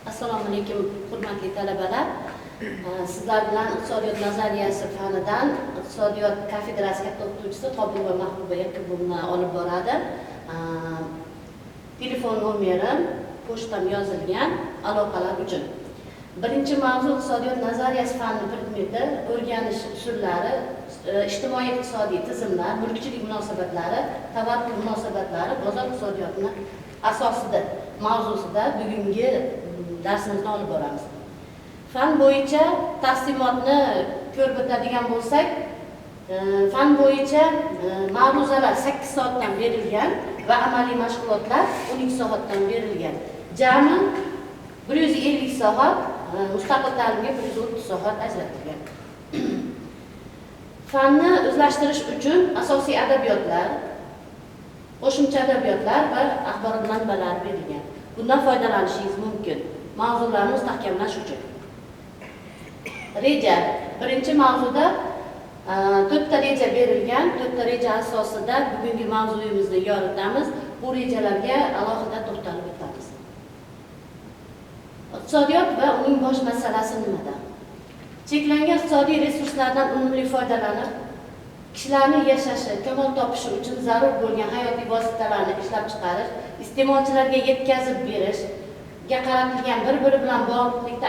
Assalomu alaykum, hurmatli talabalar. Sizlar bilan iqtisodiyot nazariyasi fanidan iqtisodiyot kafedrasi katta o'qituvchisi Qobilova Mahbuba Yakubovna olib boradi. Telefon nomerim, pochtam yozilgan aloqalar uchun. Birinchi mavzu iqtisodiyot nazariyasi fani predmeti, o'rganish usullari, ijtimoiy iqtisodiy tizimlar, mulkchilik munosabatlari, tovar munosabatlari, bozor iqtisodiyotini asosida mavzusida bugungi darsimizni olib boramiz. Fan bo'yicha taqsimotni ko'rib o'tadigan bo'lsak, fan bo'yicha ma'ruzalar 8 soatdan berilgan va amaliy mashg'ulotlar 12 soatdan berilgan. Jami 150 soat, mustaqil ta'limga 130 soat ajratilgan. Fanni o'zlashtirish uchun asosiy adabiyotlar, qo'shimcha adabiyotlar va axborot manbalari berilgan. Bundan foydalanishingiz mumkin. Mavzularni mustahkamlash uchun. Reja. Birinchi mavzuda 4 ta reja berilgan. 4 ta reja asosida bugungi mavzuyimizni yoritamiz. Bu rejalarga alohida to'xtalib o'tamiz. Iqtisodiyot va uning bosh masalasi nimada? Cheklangan iqtisodiy resurslardan unumli foydalanib, kishilarning yashashi, kamol topishi uchun zarur bo'lgan hayotiy vositalarni ishlab chiqarish, iste'molchilarga yetkazib berishga qaratilgan bir-biri bilan bog'liqlikda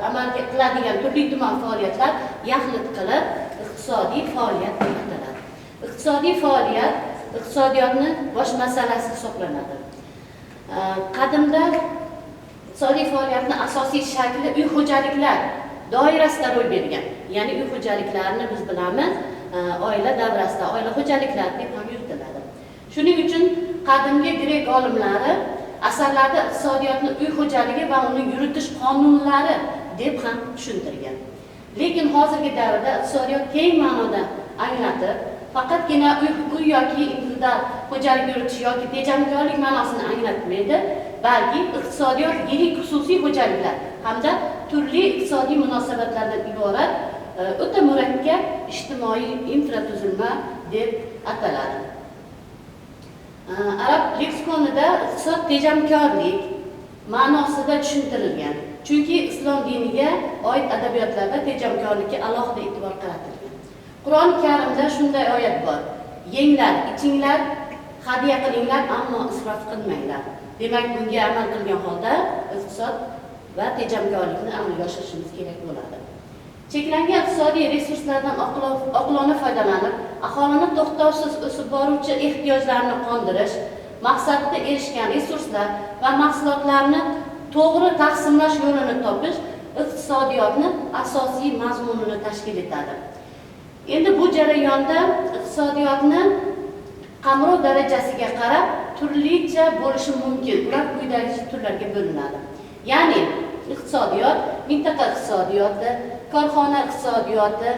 amalga qiladigan turli-tuman faoliyatlar yaxlit qilib iqtisodiy faoliyat deb ataladi. Iqtisodiy faoliyat iqtisodiyotning bosh masalasi hisoblanadi. Qadimda iqtisodiy faoliyatning asosiy shakli uy xo'jaliklar doirasida ro'y bergan. Ya'ni uy xo'jaliklarini biz bilamiz, oila davrasida, oila xo'jaliklari deb ham yuritiladi. Shuning uchun qadimgi grek olimlari asarlarda iqtisodiyotni uy xo'jaligi va uni yuritish qonunlari deb ham tushuntirgan. Lekin hozirgi davrda iqtisodiyot keng ma'noda anglatib, faqatgina uy yoki individual xo'jalik yuritish yoki tejamkorlik ma'nosini anglatmaydi, balki iqtisodiyot yirik xususiy xo'jaliklar hamda turli iqtisodiy munosabatlardan iborat o'ta murakkab ijtimoiy infratuzilma deb ataladi. Arab leksikonida iqtisod tejamkorlik ma'nosida tushuntirilgan. Chunki islom diniga oid adabiyotlarda tejamkorlikka alohida e'tibor qaratilgan. Qur'oni Karimda shunday oyat bor: "Yenglar, ichinglar, hadya qilinglar, ammo isrof qilmanglar." Demak, bunga amal qilgan holda iqtisod va tejamkorlikni amalga oshirishimiz kerak bo'ladi. Cheklangan iqtisodiy resurslardan oqilona foydalanib, aholini to'xtovsiz o'sib boruvchi ehtiyojlarini qondirish maqsadida erishgan resurslar va mahsulotlarni to'g'ri taqsimlash yo'lini topish iqtisodiyotning asosiy mazmunini tashkil etadi. Endi bu jarayonda iqtisodiyotni qamrov darajasiga qarab turlicha bo'lishi mumkin. Ular quyidagi turlarga bo'linadi. Ya'ni iqtisodiyot, mintaqa iqtisodiyoti, korxona iqtisodiyoti,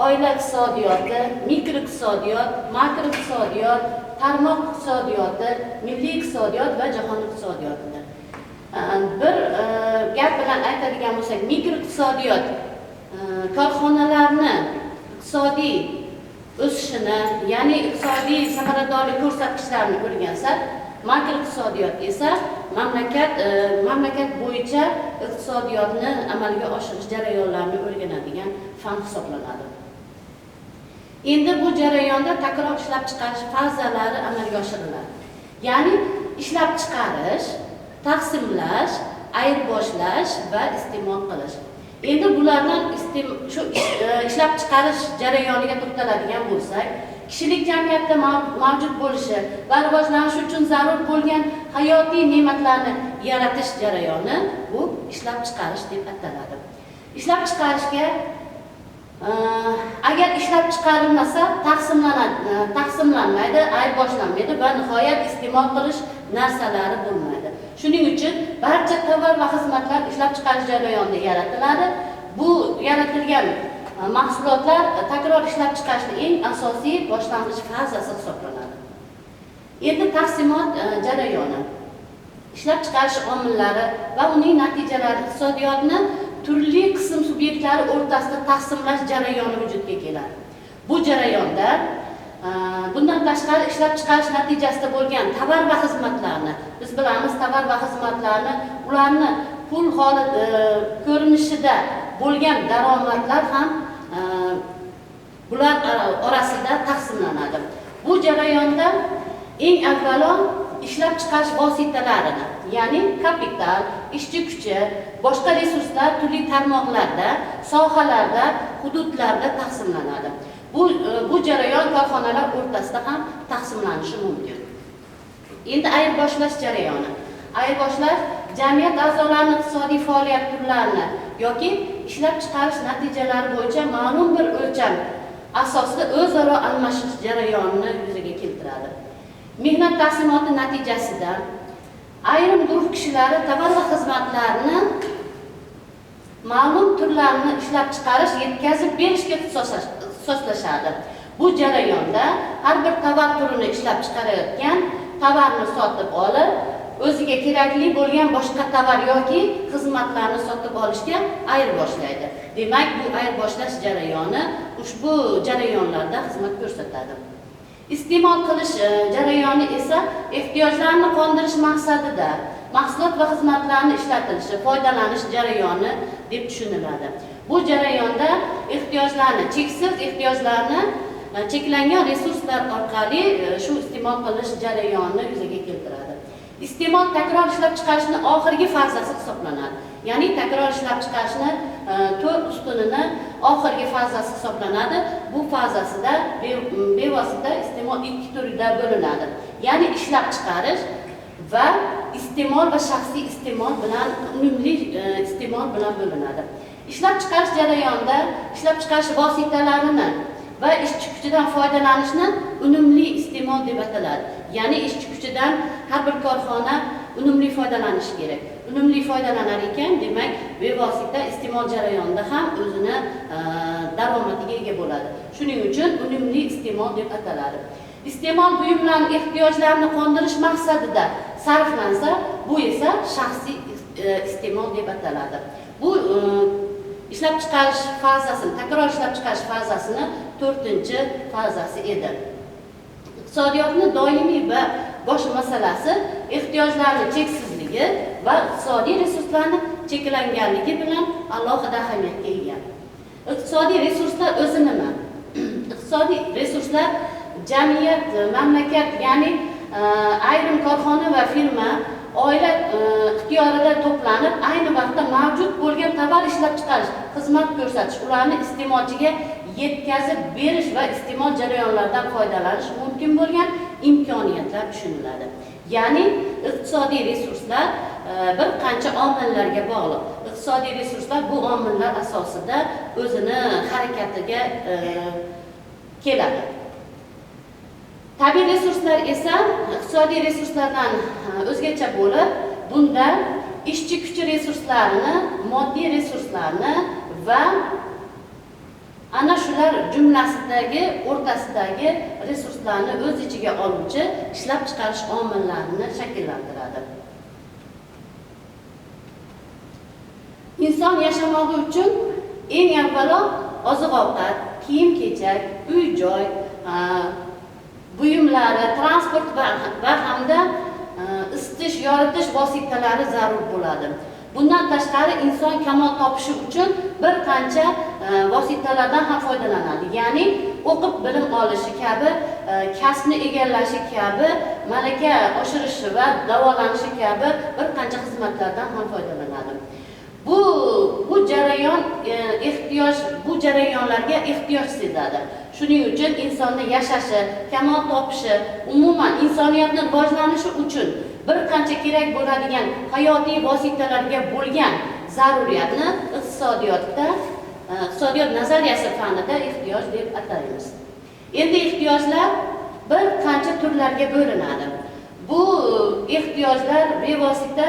oila iqtisodiyoti, mikroiqtisodiyot, makroiqtisodiyot, tarmoq iqtisodiyoti, milliy iqtisodiyot va jahon iqtisodiyotidir. Bir gap bilan aytadigan bo'lsak, mikroiqtisodiyot korxonalarni iqtisodiy o'sishini, ya'ni iqtisodiy samaradorlik ko'rsatkichlarini o'rgansa, makroiqtisodiyot esa mamlakat bo'yicha iqtisodiyotni amalga oshirish jarayonlarini o'rganadigan fan hisoblanadi. Endi bu jarayonda takror ishlab chiqarish fazalari amalga oshiriladi. Ya'ni ishlab chiqarish, taqsimlash, ayirboshlash va iste'mol qilish. Endi bulardan shu ishlab chiqarish jarayoniga to'xtaladigan bo'lsak, kishilik jamiyatda mavjud bo'lishi va rivojlanishi uchun zarur bo'lgan hayotiy ne'matlarni yaratish jarayoni bu ishlab chiqarish deb ataladi. Ishlab chiqarishga agar ishlab chiqarilmasa taqsimlanmaydi, ayirboshlamaydi va nihoyat iste'mol qilish narsalari bo'lmaydi. Shuning uchun barcha tovar va xizmatlar ishlab chiqarish jarayonida yaratiladi. Bu yaratilgan mahsulotlar takror ishlab chiqarishning eng asosiy boshlang'ich fazasi hisoblanadi. Endi taqsimot jarayoni, ishlab chiqarish omillari va uning natijalari iqtisodiyotni turli qism subyektlari o'rtasida taqsimlash jarayoni vujudga keladi. Bu jarayonda Bundan tashqari ishlab chiqarish natijasida bo'lgan tovar va xizmatlarni, biz bilamiz tovar va xizmatlarni, ularni pul holat ko'rinishida bo'lgan daromadlar ham bular orasida taqsimlanadi. Bu jarayonda eng avvalo ishlab chiqarish vositalarini, ya'ni kapital, ishchi kuchi, boshqa resurslar turli tarmoqlarda, sohalarda, hududlarda taqsimlanadi. Bu jarayon korxonalar o'rtasida ham taqsimlanishi mumkin. Endi ayirboshlash jarayoni. Ayirboshlash jamiyat a'zolarining iqtisodiy faoliyat turlarini yoki ishlab chiqarish natijalari bo'yicha ma'lum bir o'lcham asosida o'zaro almashish jarayonini yuzaga keltiradi. Mehnat taqsimoti natijasida ayrim guruh kishilari tovar va xizmatlarni ma'lum turlarini ishlab chiqarish, yetkazib berishga ixtisoslashadi. Bu jarayonda har bir tovar turini ishlab chiqarayotgan tovarni sotib olib, o'ziga kerakli bo'lgan boshqa tovar yoki xizmatlarni sotib olishga ayirboshlash. Demak, bu ayirboshlash jarayoni ushbu jarayonlarda xizmat ko'rsatadi. Iste'mol qilish jarayoni esa ehtiyojlarni qondirish maqsadida mahsulot va xizmatlarni ishlatilishi, foydalanish jarayoni deb tushuniladi. Bu jarayonda ehtiyojlarni, cheksiz ehtiyojlarni cheklangan resurslar orqali shu iste'mol qilish jarayonini yuzaga keltiradi. Iste'mol takror ishlab chiqarishning oxirgi fazasi hisoblanadi. Ya'ni takror ishlab chiqarishni 4 ustunini oxirgi fazasi hisoblanadi. Bu fazasida bevosita iste'mol ikki turga bo'linadi. Ya'ni ishlab chiqarish va iste'mol va shaxsiy iste'mol bilan unumli iste'mol bilan bo'linadi. Ishlab chiqarish jarayonida ishlab chiqarish vositalarini va ishchi kuchidan foydalanishni unumli iste'mol deb ataladi. Ya'ni ishchi kuchidan har bir korxona unumli foydalanishi kerak. Unumli foydalanar ekan, demak, bevosita iste'mol jarayonida ham o'zini daromadiga ega bo'ladi. Shuning uchun unumli iste'mol deb ataladi. Iste'mol buyumlarning ehtiyojlarini qondirish maqsadida sarflansa, bu esa shaxsiy iste'mol deb ataladi. Bu ishlab chiqarish fazasini, takror ishlab chiqarish fazasini 4-fazasi edi. Iqtisodiyotni doimiy va bosh masalasi ehtiyojlarning cheksizligi va iqtisodiy resurslarning cheklanganligi bilan alohida ahamiyatga ega. Iqtisodiy resurslar o'zi nima? Iqtisodiy resurslar jamiyat, mamlakat, ya'ni ayrim korxona va firma oila ixtiyorida to'planib, ayni vaqtda mavjud bo'lgan tovar ishlab chiqarish, xizmat ko'rsatish, ularni iste'molchiga yetkazib berish va iste'mol jarayonlaridan foydalanish mumkin bo'lgan imkoniyatlar tushuniladi. Ya'ni iqtisodiy resurslar bir qancha omillarga bog'liq. Iqtisodiy resurslar bu omillar asosida o'zini harakatiga keladi. Tabiiy resurslar esa iqtisodiy resurslardan o'zgacha bo'lib, bunda ishchi kuchi resurslarini, moddiy resurslarni va ana shular jumlasidagi o'rtasidagi resurslarni o'z ichiga oluvchi ishlab chiqarish omillarini shakllantiradi. Inson yashamog'i uchun eng avvalo oziq-ovqat, kiyim-kechak, uy-joy, buyumlari, transport va hamda isitish, yoritish vositalari zarur bo'ladi. Bundan tashqari inson kamol topishi uchun bir qancha vositalardan ham foydalanadi. Ya'ni o'qib bilim olishi kabi, kasbni egallashi kabi, malaka oshirishi va davolanishi kabi bir qancha xizmatlardan ham foydalanadi. Bu jarayon bu jarayonlarga ehtiyoj sezadi. Shuning uchun insonning yashashi, kamol topishi, umuman insoniyatning rivojlanishi uchun bir qancha kerak bo'ladigan hayotiy vositalarga bo'lgan zaruriyatni iqtisodiyot nazariyasi fanida ehtiyoj deb ataymiz. Endi ehtiyojlar bir qancha turlarga bo'linadi. Bu ehtiyojlar bevosita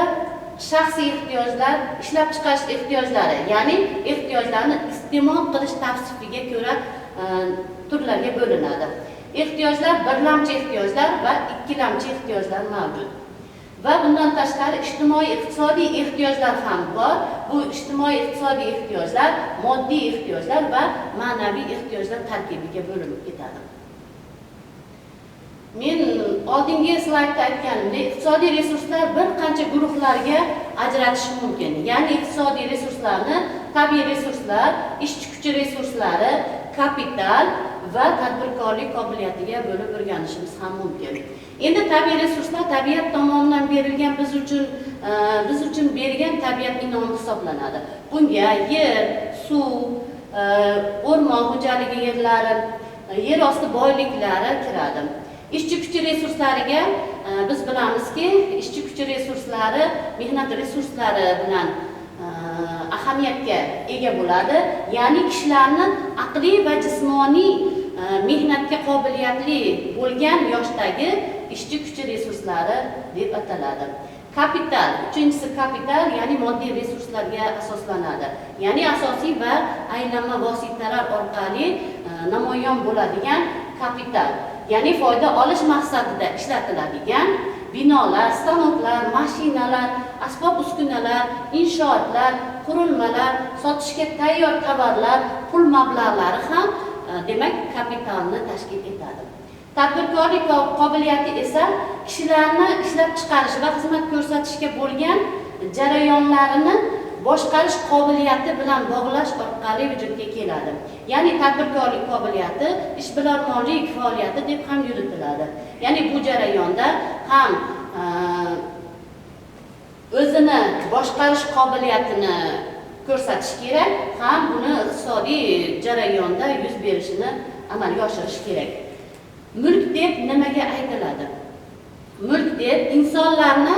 shaxsiy ehtiyojlar, ishlab chiqarish ehtiyojlari, ya'ni ehtiyojlarni iste'mol qilish tavsifiga ko'ra turlarga bo'linadi. Ehtiyojlar birlamchi ehtiyojlar va ikkilamchi ehtiyojlar mavjud. Va bundan tashqari ijtimoiy iqtisodiy ehtiyojlar ham bor. Bu ijtimoiy iqtisodiy ehtiyojlar, moddiy ehtiyojlar va ma'naviy ehtiyojlar tarkibiga bo'linib ketadi. Men oldingi slaydda aytganimdek, iqtisodiy resurslar bir qancha guruhlarga ajratish mumkin. Ya'ni iqtisodiy resurslarni tabiiy resurslar, ishchi kuchi resurslari, kapital va tadbirkorlik qobiliyatiga bo'lib o'rganishimiz ham mumkin. Endi tabiiy resurslar tabiat tomonidan berilgan biz uchun bergan tabiat in'omi hisoblanadi. Bunga yer, suv, o'rmon xo'jaligi yerlari, yer osti boyliklari kiradi. Ishchi kuchi resurslariga biz bilamizki, ishchi kuchi resurslari mehnat resurslari bilan ahamiyatga ega bo'ladi. Ya'ni kishilarni aqliy va jismoniy mehnatga qobiliyatli bo'lgan yoshdagi ishchi kuchi resurslari deb ataladi. Kapital, uchinchisi kapital, ya'ni moddiy resurslarga asoslanadi. Ya'ni asosiy va aylanma vositalar orqali namoyon bo'ladigan kapital, ya'ni foyda olish maqsadida ishlatiladigan binolar, stanoklar, mashinalar, asbob-uskunalar, inshootlar, qurilmalar, sotishga tayyor tovarlar, pul mablag'lari ham demak kapitalni tashkil etadi. Tadbirkorlik qobiliyati esa kishilarni ishlab chiqarish va xizmat ko'rsatishga bo'lgan jarayonlarini boshqarish qobiliyati bilan bog'lash orqali vujudga keladi. Ya'ni tadbirkorlik qobiliyati ishbilarmonlik faoliyati deb ham yuritiladi. Ya'ni bu jarayonda ham o'zini boshqarish qobiliyatini ko'rsatish kerak, ham buni iqtisodiy jarayonda yuz berishini amalga oshirish kerak. Mulk deb nimaga aytiladi? Mulk deb insonlarni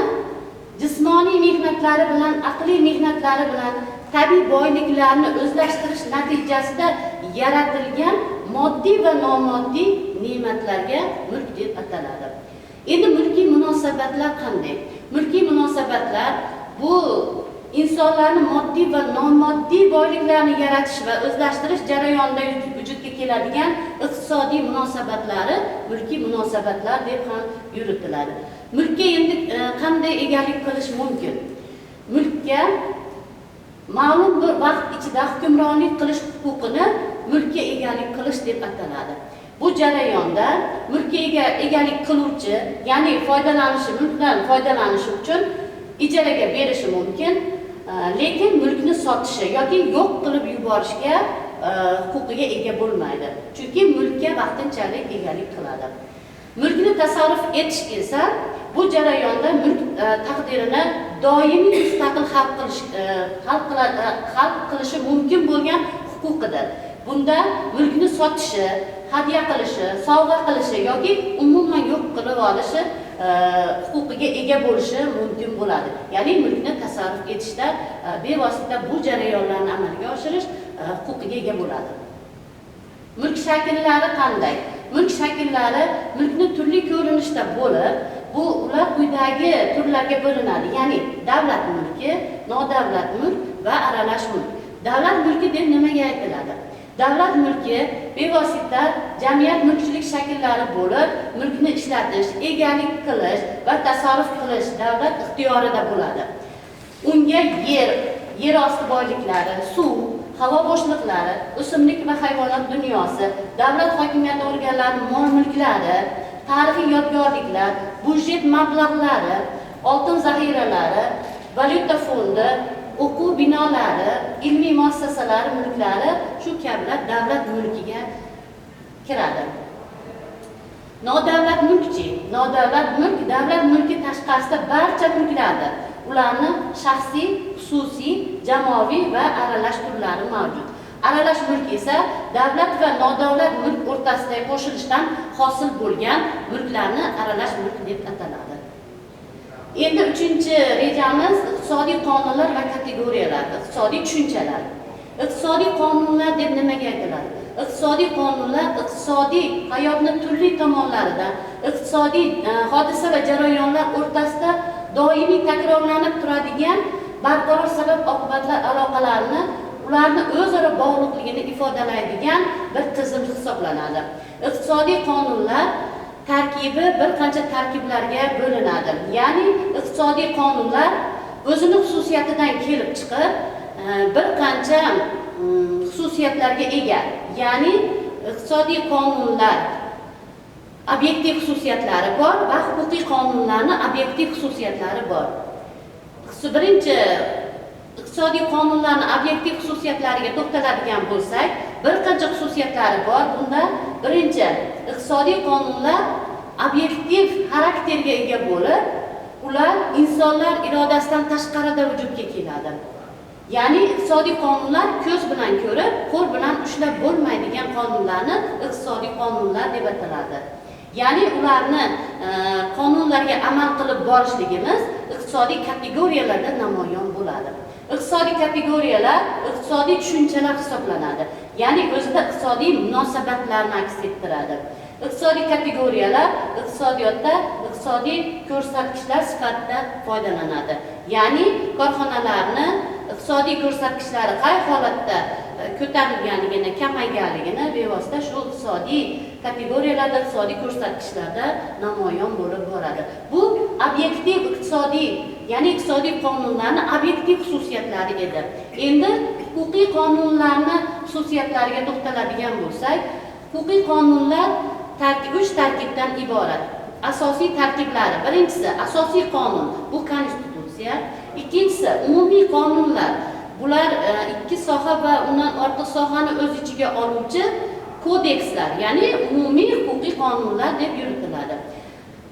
jismoniy mehnatlari bilan, aqliy mehnatlari bilan tabiiy boyliklarni o'zlashtirish natijasida yaratilgan moddiy va nomoddiy ne'matlarga mulk deb ataladi. Endi mulkiy munosabatlar qanday? Mulkiy munosabatlar bu insonlarning moddiy va nomoddiy boyliklarni yaratish va o'zlashtirish jarayonida vujudga keladigan iqtisodiy munosabatlari mulkiy munosabatlar deb ham yuritiladi. Mulkka endi qanday egalik qilish mumkin? Mulkka ma'lum bir vaqt ichida hukmronlik qilish huquqini mulkka egalik qilish deb ataladi. Bu jarayonda mulkka egalik qiluvchi, ya'ni mulkdan foydalanishi uchun ijaraga berishi mumkin, lekin mulkni sotishi yoki yo'q qilib yuborishga huquqiga ega bo'lmaydi. Chunki mulkka vaqtinchalik egalik qiladi. Mulkni tasarruf etish esa bu jarayonda mulk taqdirini doimiy mustaqil hal qilishi mumkin bo'lgan huquqidir. Bunda mulkni sotishi, hadya qilishi, sovg'a qilishi yoki umuman yo'q qilib olishi huquqiga ega bo'lishi mumkin bo'ladi. Ya'ni mulkni tasarruf etishda bevosita bu jarayonlarni amalga oshirish huquqiga ega bo'ladi. Mulk shakllari qanday? Mulk shakllari mulkni turli ko'rinishda bo'lib, ular quyidagi turlarga bo'linadi. Ya'ni davlat mulki, nodavlat mulk va aralash mulk. Davlat mulki deb nimaga aytiladi? Davlat mulki bevosita jamiyat mulkchilik shakllari bo'lib, mulkni ishlatish, egalik qilish va tasarruf qilish davlat ixtiyorida bo'ladi. Unga yer osti boyliklari, suv, havo bo'shliqlari, o'simlik va hayvonot dunyosi, davlat hokimiyati organlarining mol-mulklari, tarixiy yodgorliklar, budjet mablag'lari, oltin zaxiralari, valyuta fondi, o'quv binolari, ilmiy muassasalar mulklari shu kabilar davlat mulkiga kiradi. Nodavlat mulkchi, nodavlat mulk davlat mulki tashqarisida barcha mulklardir. Ularning shaxsiy, xususiy, jamoaviy va aralash turlari mavjud. Aralash mulk esa davlat va nodavlat mulk o'rtasidagi qo'shilishdan hosil bo'lgan mulklarni aralash mulk deb ataladi. Endi 3-rejamiz iqtisodiy qonunlar va kategoriyalar, iqtisodiy tushunchalar. Iqtisodiy qonunlar deb nimaga aytiladi? Iqtisodiy qonunlar iqtisodiy hayotning turli tomonlarida, iqtisodiy hodisa va jarayonlar o'rtasida doimiy takrorlanib turadigan barqaror sabab-oqibatlar aloqalarini, ularni o'zaro bog'liqligini ifodalaydigan bir tizim hisoblanadi. Iqtisodiy qonunlar tarkibi bir qancha tarkiblarga bo'linadi. Ya'ni iqtisodiy qonunlar o'zini xususiyatidan kelib chiqib, bir qancha xususiyatlarga ega. Ya'ni iqtisodiy qonunlar obyektiv xususiyatlari bor va huquqiy qonunlarning obyektiv xususiyatlari bor. Birinchi iqtisodiy qonunlarning obyektiv xususiyatlariga to'xtaladigan bo'lsak, bir qancha xususiyatlari bor. Bunda birinchi, iqtisodiy qonunlar obyektiv xarakterga ega bo'lib, ular insonlar irodasidan tashqarida vujudga keladi. Ya'ni iqtisodiy qonunlar ko'z bilan ko'rib, qo'l bilan ushlab bo'lmaydigan qonunlarni iqtisodiy qonunlar deb ataladi. Ya'ni ularni qonunlarga amal qilib borishligimiz iqtisodiy kategoriyalarda namoyon bo'ladi. Iqtisodiy kategoriyalar iqtisodiy tushunchalar hisoblanadi. Ya'ni o'zida iqtisodiy munosabatlarni aks ettiradi. Iqtisodiy kategoriyalar iqtisodiyotda iqtisodiy ko'rsatkichlar sifatida foydalanadi. Ya'ni korxonalarni iqtisodiy ko'rsatkichlari qay holatda ko'tarilganligini, kamayganligini bevosita shu iqtisodiy kategoriyalarda, iqtisodiy ko'rsatkichlarda namoyon bo'lib boradi. Bu obyektiv iqtisodiy, ya'ni iqtisodiy qonunlarning obyektiv xususiyatlari edi. Endi huquqiy qonunlarning xususiyatlariga to'xtaladigan bo'lsak, huquqiy qonunlar 3 tarkibdan iborat. Asosiy tarkiblari: birinchisi asosiy qonun, bu konstitutsiya; ikkinchisi umumiy qonunlar. Bular ikki soha va undan ortiq sohani o'z ichiga oluvchi kodekslar, ya'ni umumiy huquqiy qonunlar deb yuritiladi.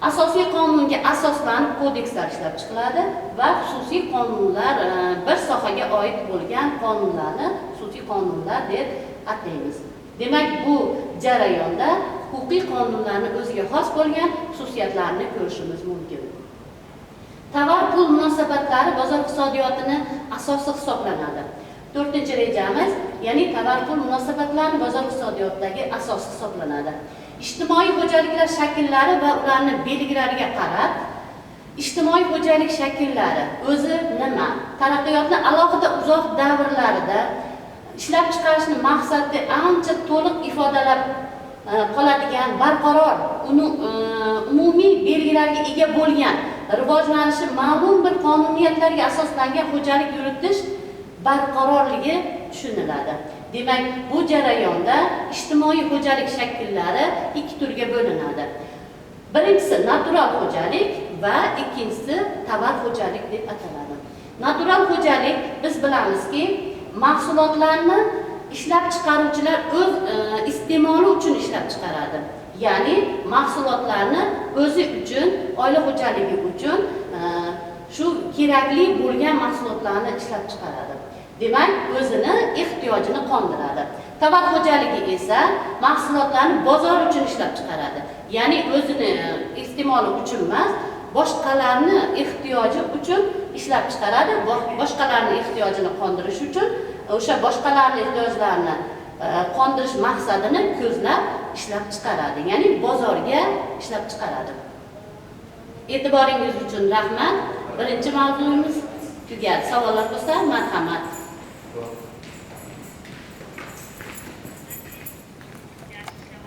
Asosiy qonunga asoslanib kodekslar ishlab chiqiladi va xususiy qonunlar bir sohaga oid bo'lgan qonunlarni xususiy qonunlar deb ataymiz. Demak, bu jarayonda huquqiy qonunlarning o'ziga xos bo'lgan xususiyatlarini ko'rishimiz mumkin. Tovar-pul munosabatlari bozor iqtisodiyotining asosi hisoblanadi. 4-rejamiz, ya'ni tovar-pul munosabatlari bozor iqtisodiyotidagi asos hisoblanadi. Ijtimoiy xo'jaliklar shakllari va ularning belgilariga qarab, ijtimoiy xo'jalik shakllari o'zi nima? Taraqqiyotning alohida uzoq davrlarida ishlab chiqarishni maqsadida ancha to'liq ifodalab qoladigan, barqaror, umumiy belgilarga ega bo'lgan, rivojlanishi ma'lum bir qonuniyatlarga asoslangan xo'jalik yuritish barqarorligi tushuniladi. Demak, bu jarayonda ijtimoiy xo'jalik shakllari ikki turga bo'linadi. Birinchisi natural xo'jalik va ikkinchisi tovar xo'jalik deb ataladi. Natural xo'jalik, biz bilamizki, mahsulotlarni ishlab chiqaruvchilar o'z iste'moli uchun ishlab chiqaradi. Ya'ni mahsulotlarni o'zi uchun, oila xo'jaligi uchun shu kerakli bo'lgan mahsulotlarni ishlab chiqaradi. Demak, o'zini ehtiyojini qondiradi. Tovar xo'jaligi esa mahsulotlarni bozor uchun ishlab chiqaradi. Ya'ni o'zini iste'moli uchun emas, boshqalarning ehtiyoji uchun ishlab chiqaradi. Boshqalarning ehtiyojini qondirish uchun, o'sha boshqalarning ehtiyojlarini qondirish maqsadini ko'zlab ishlab chiqaradi. Ya'ni bozorga ishlab chiqaradi. E'tiboringiz uchun rahmat. Birinchi mavzuimiz tugadi. Savollar bo'lsa, marhamat.